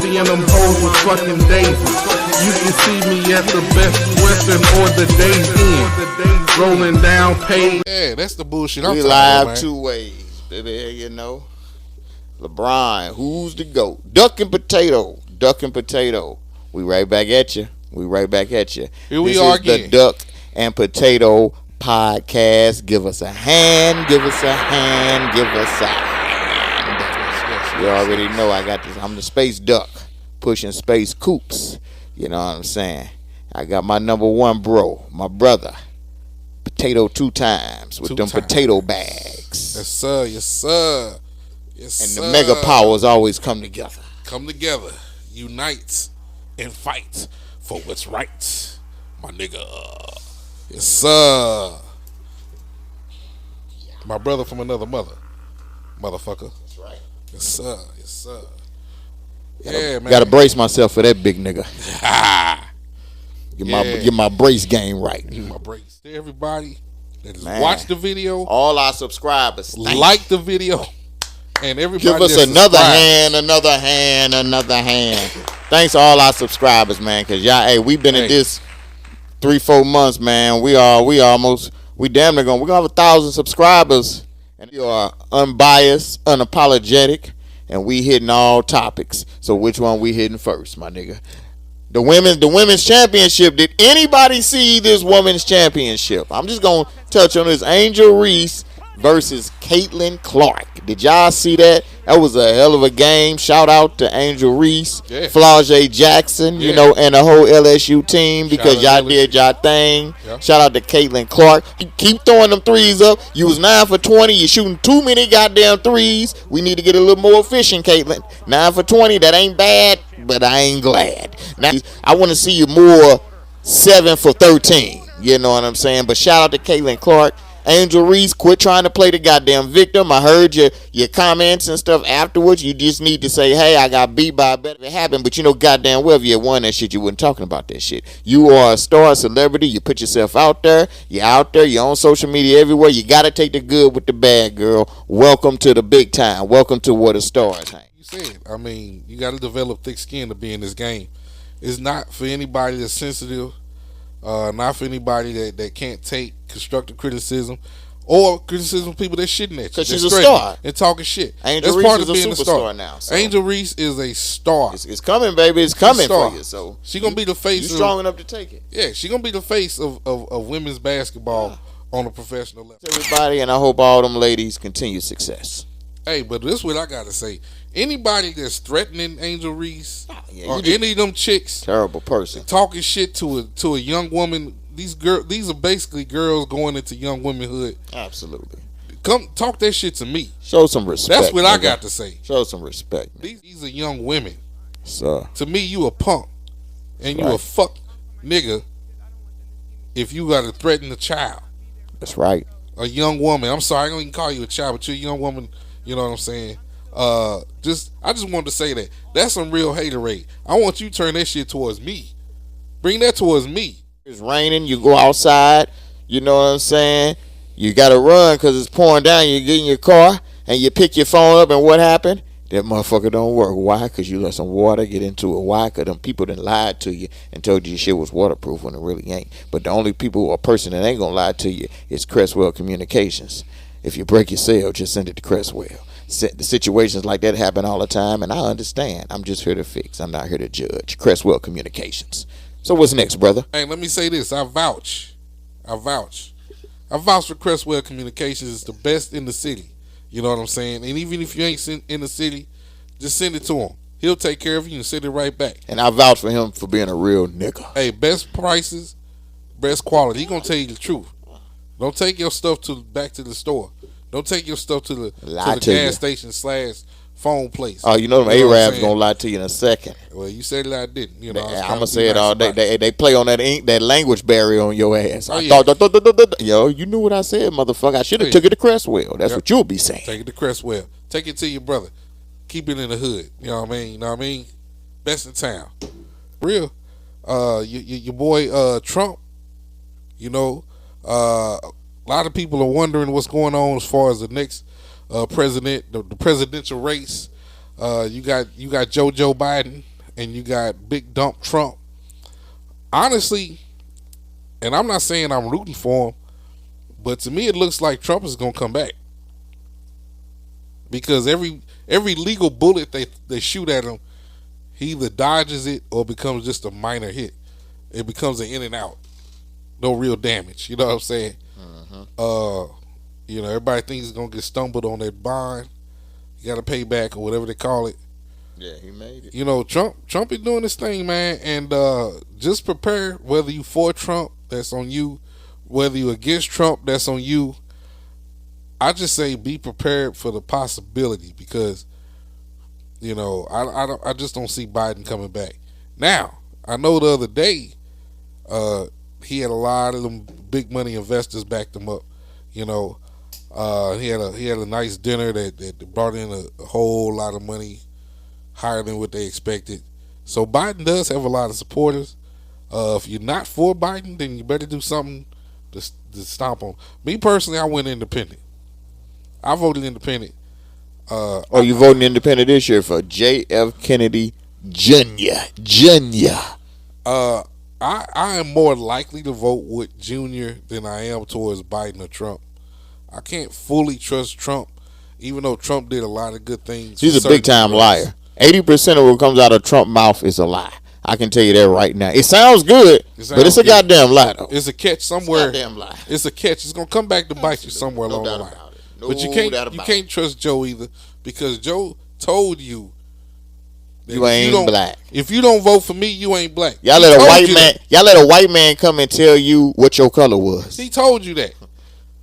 seeing them hoes with fucking daisies. You can see me at the Best Western or the Days Inn, rolling down pay. Yeah, that's the bullshit I'm we talking live about, man. 2 ways, baby, you know. LeBron, who's the GOAT? Duck and Potato. Duck and Potato. We right back at you. Here we this are is again. The Duck and Potato Podcast. Give us a hand. Give us a hand. Give us a hand. You already know I got this. I'm the space duck pushing space coops. You know what I'm saying? I got my number one bro, my brother, Potato 2 times with them potato bags. Yes, sir. Yes, sir. Yes, and sir. the mega powers always come together. Come together, unite, and fight for what's right, my nigga. Yes, sir. My brother from another mother, motherfucker. That's right. Yes, sir. Yes, sir. Yeah, man. Gotta brace myself for that big nigga. Get my brace game right. My brace. To everybody that has watched the video, all our subscribers, like the video, and everybody give us another hand, another hand, another hand. Thanks to all our subscribers, man, because y'all, hey, we've been at this 3-4 months, man. We damn near we're gonna have 1,000 subscribers, and we are unbiased, unapologetic, and we hitting all topics. So which one we hitting first, my nigga? The women's championship. Did anybody see this women's championship? I'm just gonna touch on this. Angel Reese versus Caitlin Clark. Did y'all see that? That was a hell of a game. Shout out to Angel Reese, Flau'jae Jackson, you know, and the whole LSU team, because y'all did y'all thing. Yeah. Shout out to Caitlin Clark. Keep throwing them threes up. You was 9 for 20. You're shooting too many goddamn threes. We need to get a little more efficient, Caitlin. 9 for 20. That ain't bad, but I ain't glad. Now I want to see you more 7 for 13. You know what I'm saying? But shout out to Caitlin Clark. Angel Reese, quit trying to play the goddamn victim. I heard your comments and stuff afterwards. You just need to say, hey, I got beat by a bet if it happened. But you know goddamn well if you had won that shit, you wasn't talking about that shit. You are a star, a celebrity. You put yourself out there. You're out there. You're on social media everywhere. You got to take the good with the bad, girl. Welcome to the big time. Welcome to where the stars hang. You said, I mean, you got to develop thick skin to be in this game. It's not for anybody that's sensitive. Not for anybody that can't take constructive criticism or criticism of people that's shitting at you. Because she's a star. And talking shit. Angel Reese is a superstar now. So. Angel Reese is a star. It's coming, baby. It's coming for you. So she's going to be the face. You're strong enough to take it. Yeah, she's going to be the face of women's basketball on a professional level. Everybody, and I hope all them ladies continue success. Hey, but this is what I got to say. Anybody that's threatening Angel Reese or any of them chicks, terrible person, talking shit to a young woman. These are basically girls going into young womanhood. Absolutely. Come talk that shit to me. Show some respect. That's what I got to say. Show some respect. These are young women. So to me, you a punk and you a fuck nigga if you got to threaten a child. That's right. A young woman. I'm sorry, I don't even call you a child, but you're a young woman. You know what I'm saying? I just wanted to say that. That's some real haterade. I want you to turn that shit towards me. Bring that towards me. It's raining. You go outside. You know what I'm saying? You got to run because it's pouring down. You get in your car and you pick your phone up, and what happened? That motherfucker don't work. Why? Because you let some water get into it. Why? Because them people done lied to you and told you your shit was waterproof when it really ain't. But the only people or person that ain't going to lie to you is Crestwell Communications. If you break your cell, just send it to Crestwell. The situations like that happen all the time, and I understand. I'm just here to fix. I'm not here to judge. Crestwell Communications. So what's next, brother? Hey, let me say this. I vouch for Crestwell Communications. It's the best in the city. You know what I'm saying? And even if you ain't in the city, just send it to him. He'll take care of you and send it right back. And I vouch for him for being a real nigga. Hey, best prices, best quality. He gonna tell you the truth. Don't take your stuff back to the store. Don't take your stuff to the gas station / phone place. Oh, you know them Arabs gonna lie to you in a second. Well, you said that I didn't. You know, I'm gonna say it all day. They play on that language barrier on your ass. Oh, Yo, you knew what I said, motherfucker. I should have took it to Crestwell. That's what you'll be saying. Take it to Crestwell. Take it to your brother. Keep it in the hood. You know what I mean? You know what I mean? Best in town. Real. Your boy Trump. You know, a lot of people are wondering what's going on as far as the next president, the presidential race. You got Joe Biden and you got big dump Trump. Honestly, and I'm not saying I'm rooting for him, but to me it looks like Trump is gonna come back because every legal bullet they shoot at him, he either dodges it or becomes just a minor hit. It becomes an in and out, no real damage. You know what I'm saying? Everybody thinks he's gonna get stumbled on that bond. You got to pay back or whatever they call it. Yeah, he made it. Trump is doing this thing, man, and just prepare. Whether you for Trump, that's on you. Whether you against Trump, that's on you. I just say be prepared for the possibility because, I just don't see Biden coming back. Now, I know the other day, he had a lot of them big money investors backed him up. He had a nice dinner that brought in a whole lot of money, higher than what they expected. So Biden does have a lot of supporters. If you're not for Biden, then you better do something to stomp on. Me personally, I went independent. I voted independent. You voting independent this year for J.F. Kennedy Jr. I am more likely to vote with Junior than I am towards Biden or Trump. I can't fully trust Trump, even though Trump did a lot of good things. He's a big time liar. 80% of what comes out of Trump's mouth is a lie. I can tell you that right now. It sounds good, but it's a goddamn lie, though. It's a catch somewhere. It's a goddamn lie. It's a catch. It's gonna come back to bite you somewhere along the line. But you can't trust Joe either because Joe told you that you ain't black. If you don't vote for me, you ain't black. Y'all let a white man come and tell you what your color was. He told you that.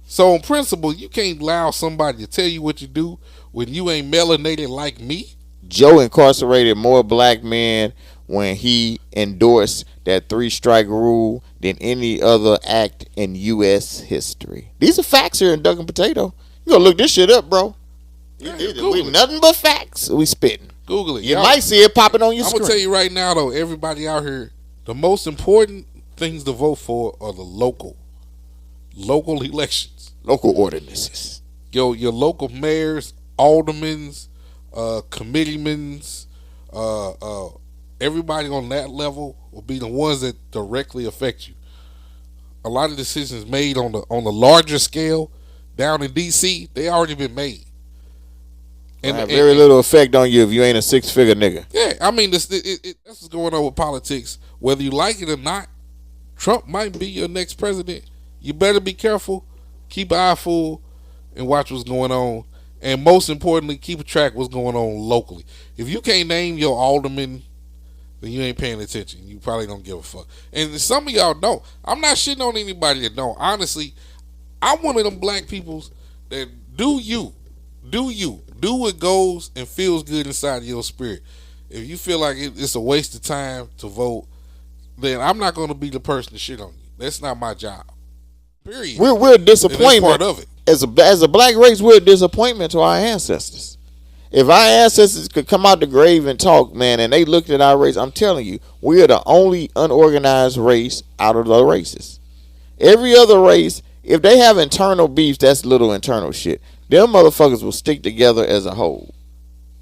So in principle, you can't allow somebody to tell you what to do when you ain't melanated like me. Joe incarcerated more black men when he endorsed that 3-strike rule than any other act in U.S. history. These are facts here in Duck&Potato. You gonna look this shit up, bro. We nothing but facts. We spitting. Google it. You might see it popping on your screen. I'm gonna tell you right now, though, everybody out here, the most important things to vote for are the local elections, local ordinances. Your local mayors, aldermans, committeemen, everybody on that level will be the ones that directly affect you. A lot of decisions made on the larger scale down in D.C., they already been made. And have very little effect on you if you ain't a 6-figure nigga. Yeah, I mean, that's what's going on with politics. Whether you like it or not, Trump might be your next president. You better be careful, keep an eye full, and watch what's going on. And most importantly, keep a track of what's going on locally. If you can't name your alderman, then you ain't paying attention. You probably don't give a fuck. And some of y'all don't. I'm not shitting on anybody that don't. Honestly, I'm one of them black peoples that do what goes and feels good inside of your spirit. If you feel like it's a waste of time to vote, then I'm not going to be the person to shit on you. That's not my job. Period. We're a disappointment. Part of it. As a black race, we're a disappointment to our ancestors. If our ancestors could come out the grave and talk, man, and they looked at our race, I'm telling you, we are the only unorganized race out of the races. Every other race, if they have internal beefs, that's little internal shit. Them motherfuckers will stick together as a whole.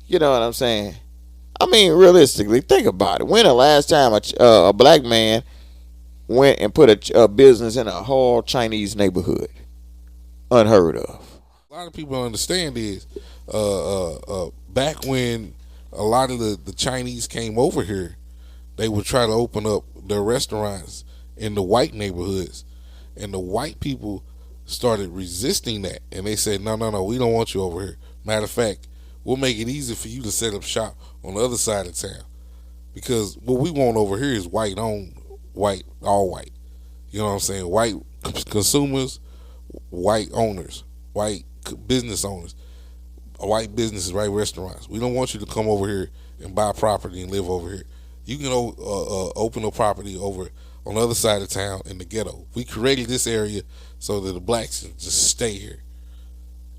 You know what I'm saying? I mean, realistically, think about it. When the last time a black man went and put a business in a whole Chinese neighborhood? Unheard of. A lot of people don't understand is back when a lot of the Chinese came over here, they would try to open up their restaurants in the white neighborhoods, and the white people started resisting that, and they said, no, we don't want you over here. Matter of fact, we'll make it easy for you to set up shop on the other side of town, because what we want over here is white-owned, all white. You know what I'm saying? White consumers, white owners, white business owners, white businesses, white restaurants. We don't want you to come over here and buy property and live over here. You can open a property over on the other side of town in the ghetto. We created this area so that the blacks can just stay here.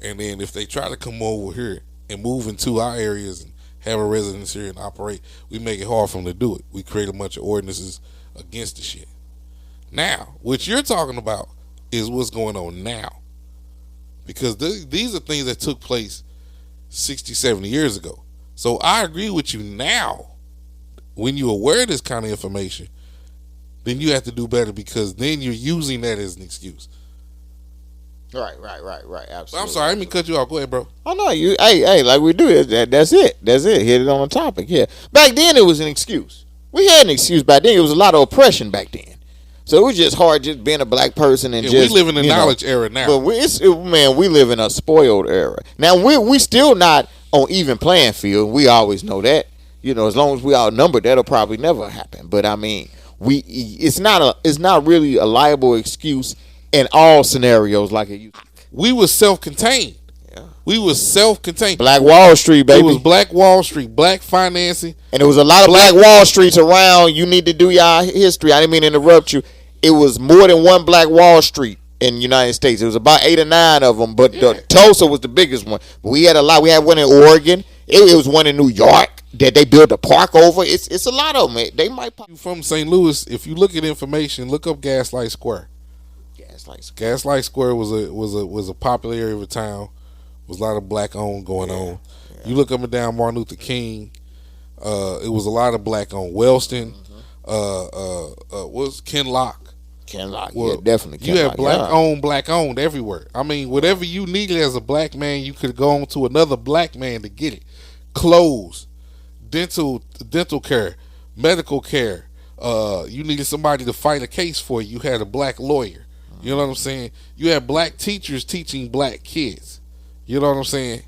And then if they try to come over here and move into our areas and have a residence here and operate, we make it hard for them to do it. We create a bunch of ordinances against the shit. Now, what you're talking about is what's going on now. Because these are things that took place 60, 70 years ago. So I agree with you now When you're aware of this kind of information, then you have to do better because then you're using that as an excuse. Right. Absolutely. I'm sorry, I didn't mean to cut you off. Go ahead, bro. Oh no, hey, like we do. That's it. Hit it on the topic. Yeah. Back then, it was an excuse. We had an excuse back then. It was a lot of oppression back then. So it was just hard just being a black person and we live in the knowledge era now. But we live in a spoiled era. Now we still not on even playing field. We always know that. As long as we outnumbered, that'll probably never happen. But I mean, it's not really a liable excuse in all scenarios like it used to. We was self-contained. Yeah. We was self-contained. Black Wall Street, baby. It was Black Wall Street, black financing. And there was a lot of Black Wall Streets around. You need to do your history. I didn't mean to interrupt you. It was more than one Black Wall Street in the United States. It was about 8 or 9 of them, but Tulsa was the biggest one. We had a lot. We had one in Oregon. It was one in New York that they built a park over. It's a lot of them. They might pop. From St. Louis, if you look at information, look up Gaslight Square. Gaslight Square was a popular area of the town. Was a lot of black owned going on. Yeah. You look up and down Martin Luther King. It was a lot of black owned. Wellston. Was Ken Locke. Definitely. You had black owned everywhere. I mean, whatever you needed as a black man, you could go on to another black man to get it. Clothes, dental care, medical care. You needed somebody to fight a case for you. You had a black lawyer. You know what I'm saying? You had black teachers teaching black kids. You know what I'm saying?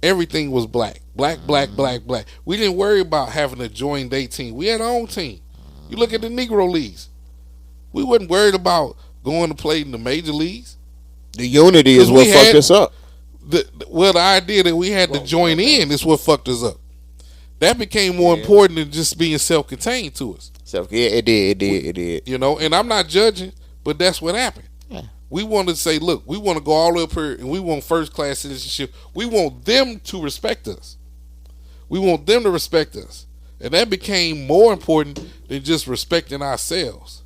Everything was black. Black. We didn't worry about having a joined day team. We had our own team. You look at the Negro Leagues. We wasn't worried about going to play in the major leagues. The unity is what fucked us up. The idea that we had to join in is what fucked us up. That became more important than just being self-contained to us. It did. And I'm not judging, but that's what happened. Yeah. We wanted to say, look, we want to go all the way up here and we want first-class citizenship. We want them to respect us. And that became more important than just respecting ourselves.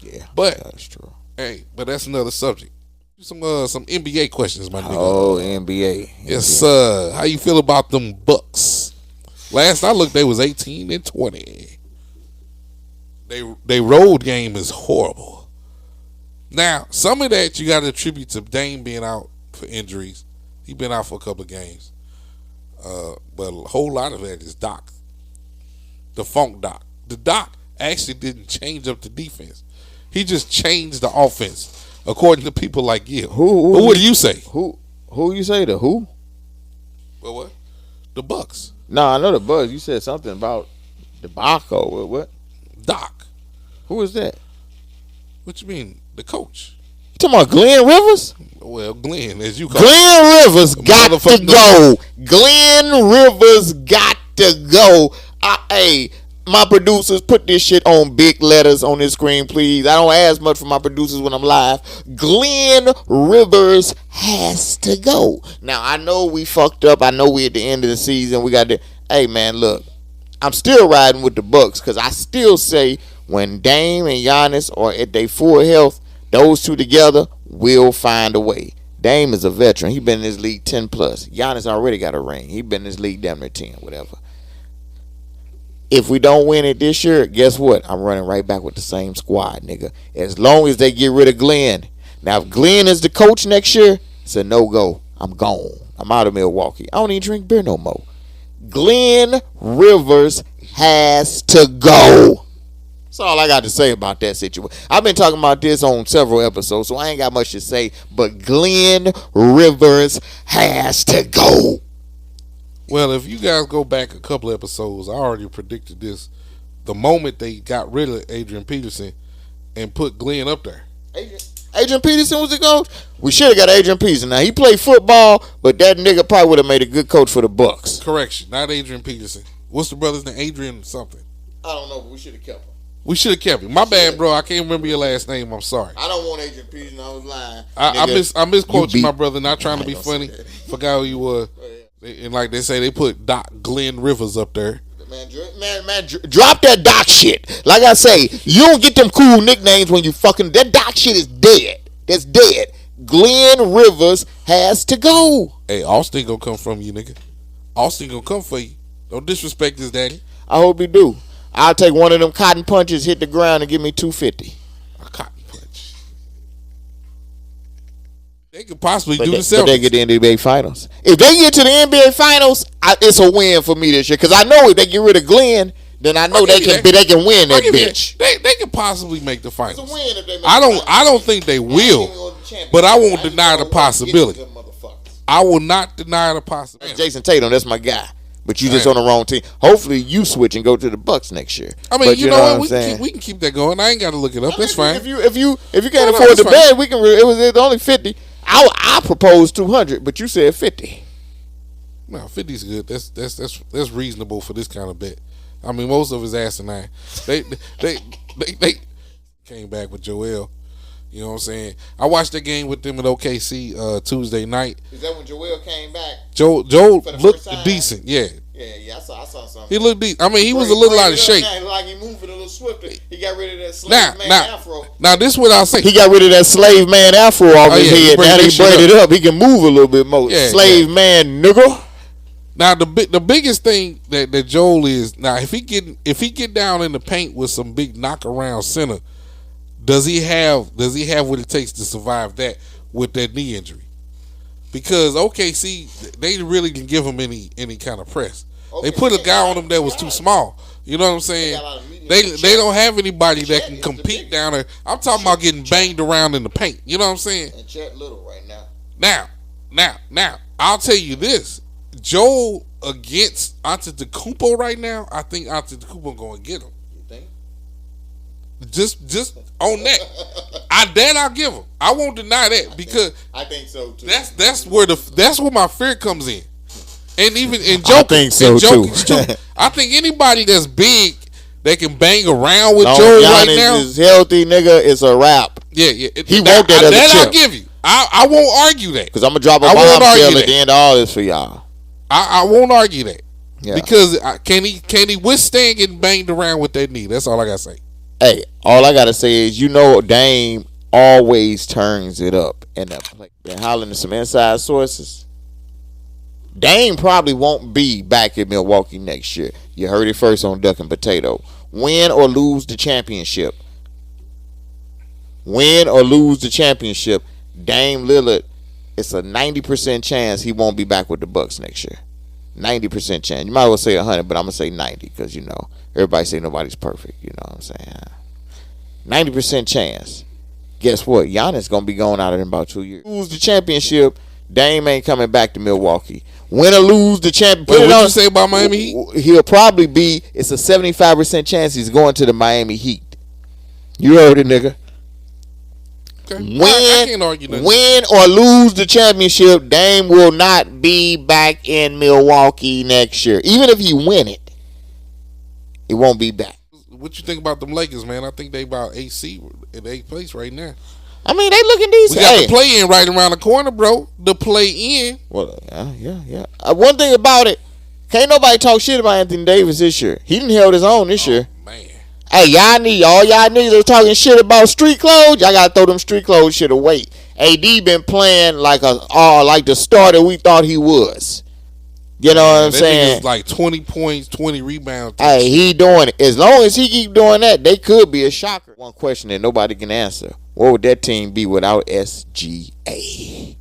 Yeah, but that's true. Hey, but that's another subject. Some NBA questions, my nigga. Oh, NBA. Yes, how you feel about them Bucks? Last I looked, they was 18-20. They road game is horrible. Now, some of that you got to attribute to Dame being out for injuries. He been out for a couple of games. But a whole lot of that is Doc. The Funk Doc. The Doc actually didn't change up the defense. He just changed the offense, according to people like you. Who what do you say? Who you say the who? Well, what? The Bucks. No, I know the Bucks. You said something about the Baco. What? Doc. Who is that? What you mean? The coach. You talking about Glenn Rivers? Well, Glenn, as you call Glenn Rivers got to go. Glenn Rivers got to go. Hey, my producers, put this shit on big letters on this screen, please. I don't ask much from my producers when I'm live. Glenn Rivers has to go. Now, I know we fucked up. I know we at the end of the season. We got to. Hey, man, look. I'm still riding with the Bucks because I still say when Dame and Giannis are at their full health, those two together will find a way. Dame is a veteran. He been in this league 10 plus. Giannis already got a ring. He been in this league damn near 10, whatever. If we don't win it this year, guess what? I'm running right back with the same squad, nigga. As long as they get rid of Glenn. Now, if Glenn is the coach next year, it's a no-go. I'm gone. I'm out of Milwaukee. I don't even drink beer no more. Glenn Rivers has to go. That's all I got to say about that situation. I've been talking about this on several episodes, so I ain't got much to say. But Glenn Rivers has to go. Well, if you guys go back a couple episodes, I already predicted this. The moment they got rid of Adrian Peterson and put Glenn up there. Adrian Peterson was the coach? We should have got Adrian Peterson. Now, he played football, but that nigga probably would have made a good coach for the Bucks. Correction, not Adrian Peterson. What's the brother's name? Adrian something. I don't know, but we should have kept him. We should have kept him. My bad, bro. I can't remember your last name. I'm sorry. I don't want Adrian Peterson. I was lying. I misquote you, my brother. Not trying to be funny. Forgot who you were. And like they say, they put Glenn Rivers up there. Man, drop that Doc shit. Like I say, you don't get them cool nicknames when you fucking. That Doc shit is dead. That's dead. Glenn Rivers has to go. Hey, Austin gonna come from you, nigga. Austin gonna come for you. Don't disrespect his daddy. I hope he do. I'll take one of them cotton punches, hit the ground, and give me $250. A cotton punch. They could possibly But do they, the but they Celtics. get the NBA Finals. If they get to the NBA Finals, it's a win for me this year. Because I know if they get rid of Glenn, then I know they can win that bitch. They could possibly make the finals. It's a win if they make I don't think they will, but I won't deny the possibility. I will not deny the possibility. Jason Tatum, that's my guy. But you just on the wrong team. Hopefully you switch and go to the Bucks next year. I mean, but you know what? We can keep that going. I ain't got to look it up. That's fine. If you can't afford the bet, we can. It's only 50. I proposed 200, but you said 50. No, 50's good. That's reasonable for this kind of bet. I mean, most of it's asinine. They came back with Joel. You know what I'm saying? I watched that game with them at OKC Tuesday night. Is that when Joel came back? Joel looked decent. Yeah, I saw something. He looked decent. I mean, he was a little out of shape. Like he moving a little swifter. He got rid of that slave man afro. Now this is what I'll say. He got rid of that slave man afro off his head. Now he braided it up. He can move a little bit more. Slave man nigga. Now the biggest thing that Joel is now if he get down in the paint with some big knock around center, does he have what it takes to survive that with that knee injury? Because OKC they really didn't give him any kind of press. They put a guy on him that was too small. You know what I'm saying? They don't have anybody that can compete down there. I'm talking about getting banged around in the paint. You know what I'm saying? And Chet Little right now. Now, I'll tell you this. Joel against Antetokounmpo right now, I think Antetokounmpo going to get him. You think? Just on that. I'll give him. I won't deny that because I think so too. That's where my fear comes in. And even in Jokic, I think so too. I think anybody that's big that can bang around with Joel right now is healthy, nigga. It's a wrap. Yeah. He won't get that chip. I'll give you. I won't argue that because I'm gonna drop a bombshell at the end of all this for y'all. I won't argue that because can he withstand getting banged around with that knee? That's all I gotta say. Hey, all I gotta say is Dame always turns it up in that play. Been hollering to some inside sources. Dame probably won't be back in Milwaukee next year. You heard it first on Duck and Potato. Win or lose the championship. Dame Lillard, it's a 90% chance he won't be back with the Bucks next year. 90% chance. You might as well say 100, but I'm going to say 90 because, everybody say nobody's perfect. You know what I'm saying? 90% chance. Guess what? Giannis going to be going out in about 2 years. Lose the championship, Dame ain't coming back to Milwaukee. Win or lose the championship. What you say about Miami Heat? He'll probably be, it's a 75% chance he's going to the Miami Heat. You heard it, nigga. Okay. I can't argue nothing. Win or lose the championship, Dame will not be back in Milwaukee next year. Even if he win it, he won't be back. What you think about them Lakers, man? I think they about 8th place right now. I mean, they looking decent. We got the play-in right around the corner, bro. The play-in. Well, yeah. One thing about it, can't nobody talk shit about Anthony Davis this year. He didn't held his own this year. Man. Hey, y'all niggas are talking shit about street clothes. Y'all gotta throw them street clothes shit away. AD been playing like the starter we thought he was. You know what I'm saying? Like 20 points, 20 rebounds. Hey, he doing it. As long as he keep doing that, they could be a shocker. One question that nobody can answer: what would that team be without SGA?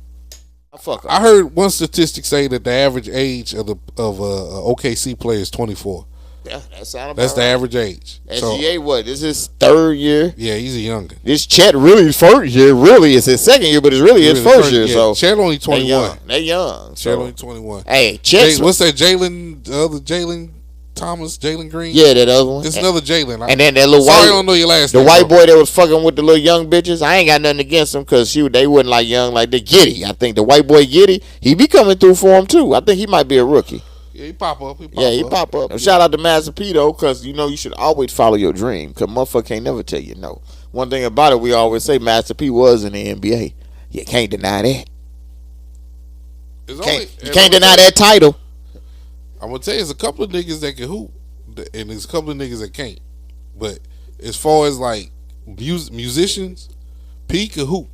I heard one statistic say that the average age of OKC player is 24. Yeah, that's the average age. SGA, what? This is his third year. Yeah, he's a younger. This Chet really his first year. Really, it's his second year, but it's really his first year. So Chet only 21. They young. Chet only 21. Hey, Chet. What's that? Jalen Thomas, Jalen Green. Yeah, that other one. It's another Jalen. And then that little I don't know your last name. The white boy that was fucking with the little young bitches. I ain't got nothing against him because they wasn't like young like the Giddy. I think the white boy Giddy, he be coming through for him too. I think he might be a rookie. Yeah, he pop up. He pop up. Shout out to Master P though, because you should always follow your dream. Because motherfucker can't never tell you no. One thing about it, we always say Master P was in the NBA. You can't deny that. You can't deny that title. I'm gonna tell you, there's a couple of niggas that can hoop, and there's a couple of niggas that can't. But as far as like musicians, P can hoop.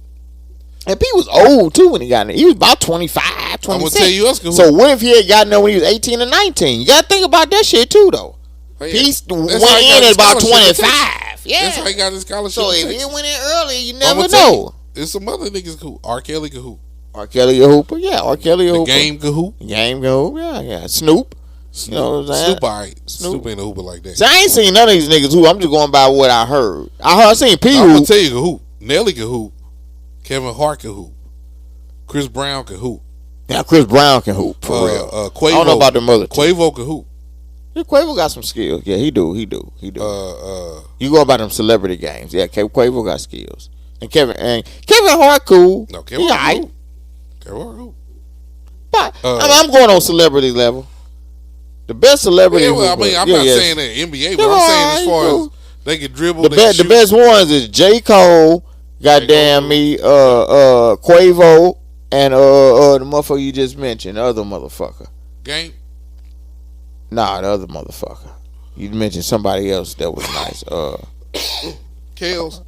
And P was old too when he got in there. He was about 25, 26. I'm gonna tell you, us can hoop. So what if he had gotten there when he was 18 or 19? You gotta think about that shit too, though. Oh, yeah. He went That's how he got in at his about scholarship. 25. Yeah. That's how he got his scholarship. So in if Texas. he went in early, you I'ma never tell know. you, there's some other niggas who R. Kelly can hoop. R. Kelly a hooper, yeah. R. Kelly a The hooper. game can hoop. Game go, yeah. Snoop. You know what I'm saying? Snoop, alright. Snoop ain't a hooper like that. So I ain't seen none of these niggas hoop. I'm just going by what I heard. I seen P I'm gonna hoop. tell you can hoop. Nelly can hoop. Kevin Hart can hoop. Chris Brown can hoop. Now Chris Brown can hoop for real. Quavo, I don't know about the mother. Quavo can hoop. Yeah, Quavo got some skills. Yeah, he do. You go about them celebrity games. Yeah, Quavo got skills. And Kevin Hart cool. No, Kevin Hart can hoop. Kevin Hart can hoop. But I'm going on celebrity level. The best celebrity. Yeah, well, I mean, I'm not saying that NBA, but I'm saying as far as they can dribble. The best ones is J. Cole, goddamn me, Quavo, and the motherfucker you just mentioned, the other motherfucker. Game. Nah, the other motherfucker. You mentioned somebody else that was nice. Kales.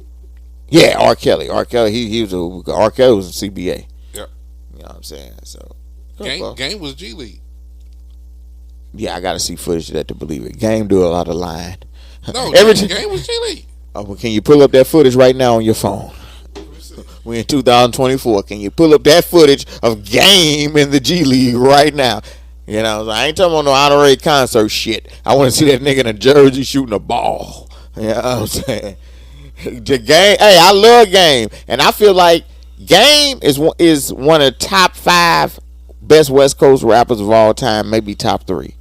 Yeah, R. Kelly. He was R. Kelly was a CBA. Yeah. You know what I'm saying? So Game was G League. Yeah, I gotta see footage of that to believe it. Game do a lot of lying. No, Game was G League. Well, can you pull up that footage right now on your phone? We're in 2024. Can you pull up that footage of Game in the G League right now? You know, I ain't talking about no honorary concert shit. I want to see that nigga in a jersey shooting a ball. You know what I'm saying? The Game. Hey, I love Game, and I feel like Game is one of the top 5 best West Coast rappers of all time, maybe top 3.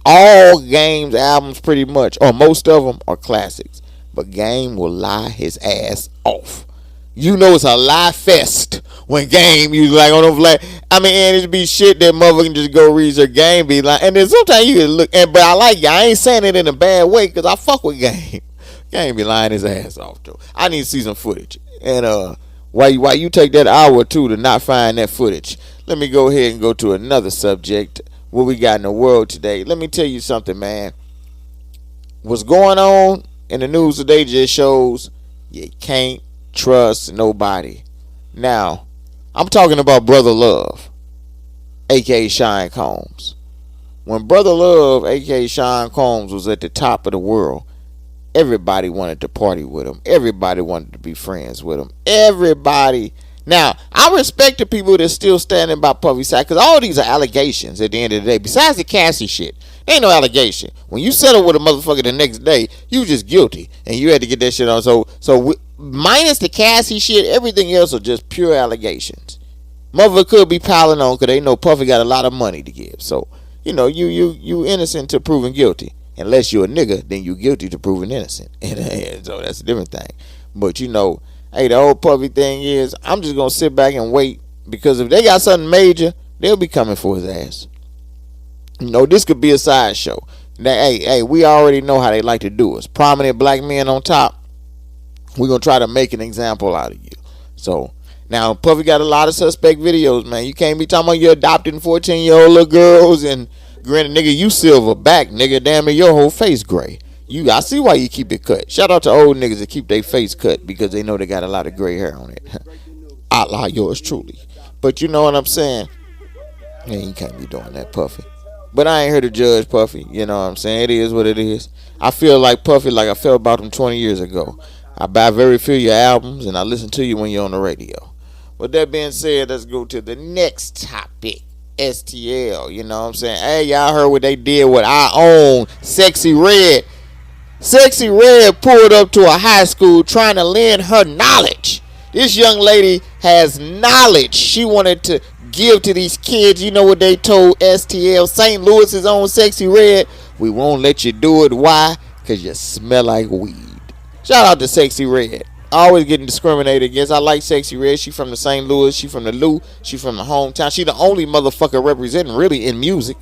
All Game's albums, pretty much, or most of them, are classics. But Game will lie his ass off. You know it's a lie fest when Game you like on the flag. I mean, and it be shit that mother can just go read your Game be like. And then sometimes you can look, but I like it. I ain't saying it in a bad way because I fuck with Game. Game be lying his ass off though. I need to see some footage. And while you take that hour or two to not find that footage, let me go ahead and go to another subject. What we got in the world today? Let me tell you something, man. What's going on in the news today just shows you can't trust nobody. Now, I'm talking about Brother Love, aka Sean Combs. When Brother Love, aka Sean Combs, was at the top of the world, everybody wanted to party with him. Everybody wanted to be friends with him. Everybody. Now, I respect the people that's still standing by Puffy's side because all these are allegations at the end of the day. Besides the Cassie shit, ain't no allegation. When you settle with a motherfucker the next day, you just guilty and you had to get that shit on. So minus the Cassie shit, everything else are just pure allegations. Motherfucker could be piling on because they know Puffy got a lot of money to give. So, you know, you innocent to proving guilty. Unless you're a nigga, then you guilty to proving innocent. And so that's a different thing. But you know, hey, the whole Puffy thing is, I'm just gonna sit back and wait because if they got something major, they'll be coming for his ass. You know, this could be a sideshow. Now, hey, we already know how they like to do us. Prominent black men on top. We're gonna try to make an example out of you. So now Puffy got a lot of suspect videos, man. You can't be talking about you adopting 14-year-old little girls and granted, nigga, you silver back, nigga. Damn it, your whole face gray. I see why you keep it cut. Shout out to old niggas that keep their face cut because they know they got a lot of gray hair on it. A la yours truly. But you know what I'm saying? Yeah, you can't be doing that, Puffy. But I ain't here to judge Puffy. You know what I'm saying? It is what it is. I feel like Puffy like I felt about him 20 years ago. I buy very few of your albums and I listen to you when you're on the radio. With that being said, let's go to the next topic. STL, you know what I'm saying? Hey, y'all heard what they did with our own Sexy Red. Sexy Red pulled up to a high school trying to lend her knowledge. This young lady has knowledge she wanted to give to these kids. You know what they told STL, St. Louis's own Sexy Red? We won't let you do it. Why? Because you smell like weed. Shout out to Sexy Red. Always getting discriminated against. I like Sexy Red. She from the St. Louis. She from the Lou. She from the hometown. She the only motherfucker representing really in music,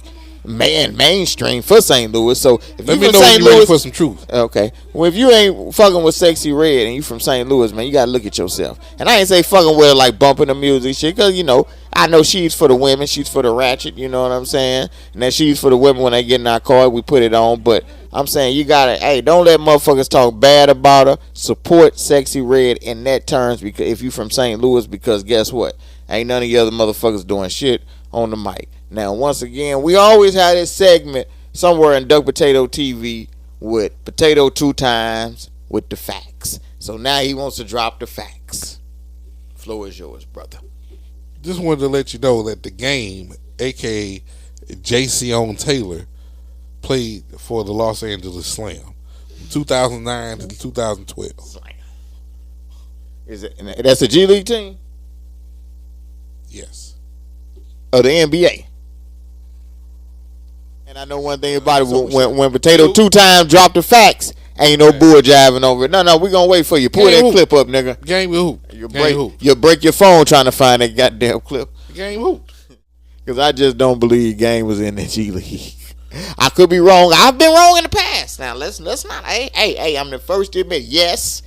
mainstream for St. Louis. So if Let you me from know St. when you ready Louis, for some truth. okay. Well, if you ain't fucking with Sexy Red and you from St. Louis, man, you gotta look at yourself. And I ain't say fucking with her like bumping the music shit, cause you know I know she's for the women, she's for the ratchet. You know what I'm saying? And then she's for the women when they get in our car, we put it on, but. I'm saying you gotta, hey, don't let motherfuckers talk bad about her. Support Sexy Red in that terms because if you from St. Louis, because guess what? Ain't none of you other motherfuckers doing shit on the mic. Now, once again, we always have this segment somewhere in Duck&Potato TV with Potato 2 times with the facts. So now he wants to drop the facts. Floor is yours, brother. Just wanted to let you know that the game, aka Jason Taylor, played for the Los Angeles Slam, 2009 to 2012. Is it? That's a G League team? Yes. Of the NBA. And I know one thing about it. When Potato 2 times drop the facts, ain't no bull jiving over it. No, we gonna wait for you. Pull that clip up, nigga. Game hoop. You'll break your phone trying to find that goddamn clip. Game hoop. Because I just don't believe Game was in the G League. I could be wrong. I've been wrong in the past. Now let's not. Hey, I'm the first to admit. Yes.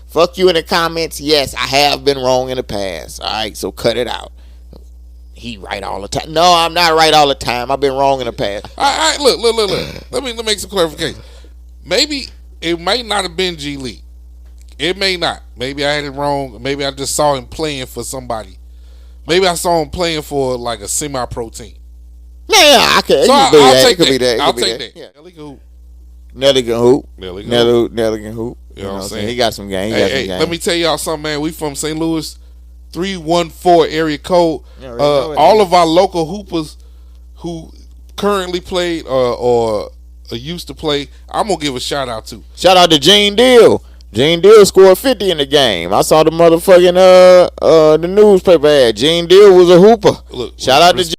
Fuck you in the comments. Yes, I have been wrong in the past. All right, so cut it out. He right all the time. No, I'm not right all the time. I've been wrong in the past. All right, look. Let me make some clarification. Maybe it might not have been G League. It may not. Maybe I had it wrong. Maybe I just saw him playing for somebody. Maybe I saw him playing for like a semi-pro team. Yeah, I could. So I'll take that. I'll take that. Yeah. Nelly can hoop. Nelly can hoop. You know what I'm saying? He got some game. Hey, let me tell y'all something, man. We from St. Louis, 314 area code. Yeah, all of our local hoopers who currently played or used to play, I'm gonna give a shout out to. Shout out to Gene Deal. Gene Deal scored 50 in the game. I saw the motherfucking the newspaper ad. Gene Deal was a hooper. Look, shout out to